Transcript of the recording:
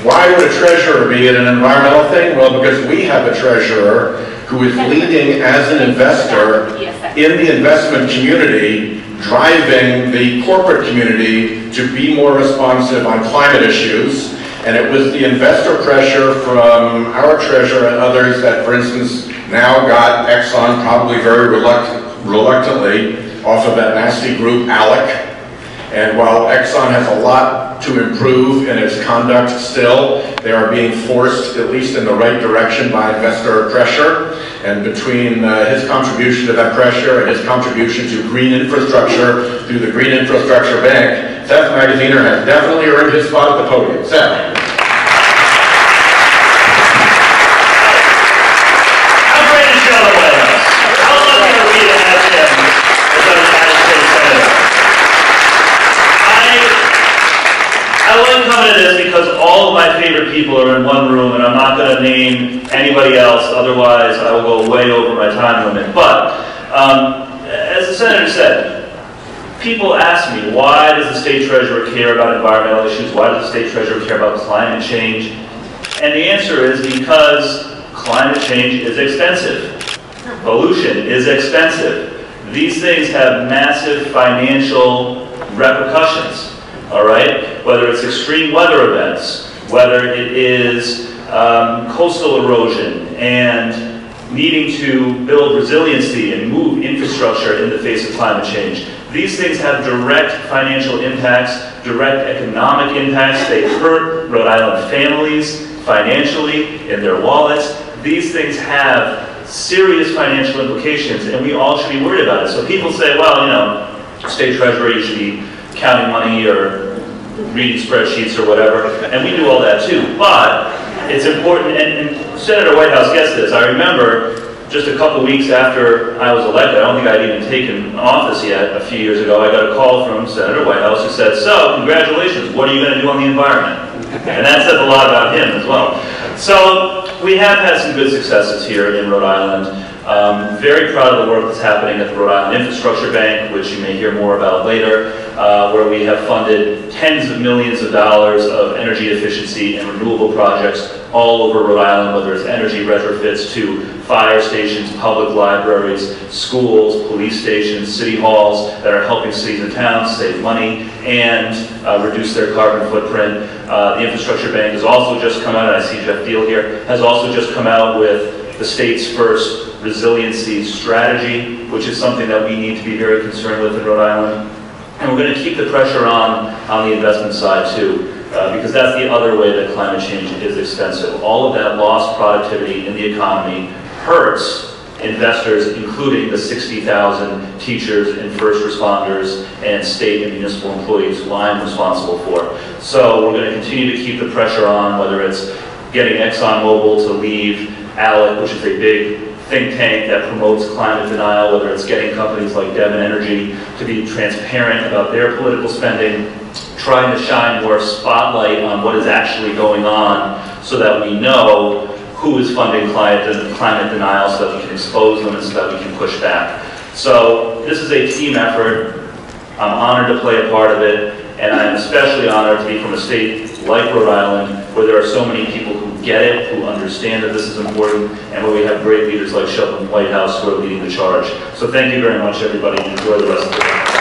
Why would a treasurer be in an environmental thing? Well, because we have a treasurer who is leading as an investor in the investment community, driving the corporate community to be more responsive on climate issues. And it was the investor pressure from our treasurer and others that, for instance, now got Exxon probably very reluctantly off of that nasty group ALEC. And while Exxon has a lot to improve in its conduct still, they are being forced, at least in the right direction, by investor pressure. And between his contribution to that pressure and his contribution to green infrastructure through the Green Infrastructure Bank, Seth Magaziner has definitely earned his spot at the podium. Seth. How great is Sheldon Whitehouse? How lucky are we to have him as our United States Senator? I like coming to this because all of my favorite people are in one room, and I'm not going to name anybody else, otherwise I will go way over my time limit. But, as the Senator said, people ask me, why does the state treasurer care about environmental issues? Why does the state treasurer care about climate change? And the answer is because climate change is expensive. Pollution is expensive. These things have massive financial repercussions. All right, whether it's extreme weather events, whether it is coastal erosion and needing to build resiliency and move infrastructure in the face of climate change. These things have direct financial impacts, direct economic impacts. They hurt Rhode Island families financially in their wallets. These things have serious financial implications, and we all should be worried about it. So people say, well, you know, state treasurer, you should be counting money or reading spreadsheets or whatever, and we do all that too. But it's important, and Senator Whitehouse gets this. I remember just a couple weeks after I was elected, I don't think I'd even taken office yet, a few years ago, I got a call from Senator Whitehouse who said, so, congratulations, what are you going to do on the environment? And that says a lot about him as well. So, we have had some good successes here in Rhode Island. Very proud of the work that's happening at the Rhode Island Infrastructure Bank, which you may hear more about later, where we have funded tens of millions of dollars of energy efficiency and renewable projects all over Rhode Island, whether it's energy retrofits to fire stations, public libraries, schools, police stations, city halls that are helping cities and towns save money and reduce their carbon footprint. The Infrastructure Bank has also just come out, and I see Jeff Deal here, has also just come out with the state's first resiliency strategy, which is something that we need to be very concerned with in Rhode Island. And we're going to keep the pressure on the investment side too, because that's the other way that climate change is expensive. All of that lost productivity in the economy hurts investors, including the 60,000 teachers and first responders and state and municipal employees who I'm responsible for. So we're going to continue to keep the pressure on, whether it's getting ExxonMobil to leave ALEC, which is a big think tank that promotes climate denial, whether it's getting companies like Devon Energy to be transparent about their political spending, trying to shine more spotlight on what is actually going on so that we know who is funding climate denial so that we can expose them and so that we can push back. So this is a team effort. I'm honored to play a part of it, and I'm especially honored to be from a state like Rhode Island, where there are so many people who get it, who understand that this is important, and where we have great leaders like Sheldon Whitehouse who are leading the charge. So thank you very much, everybody, and enjoy the rest of the day.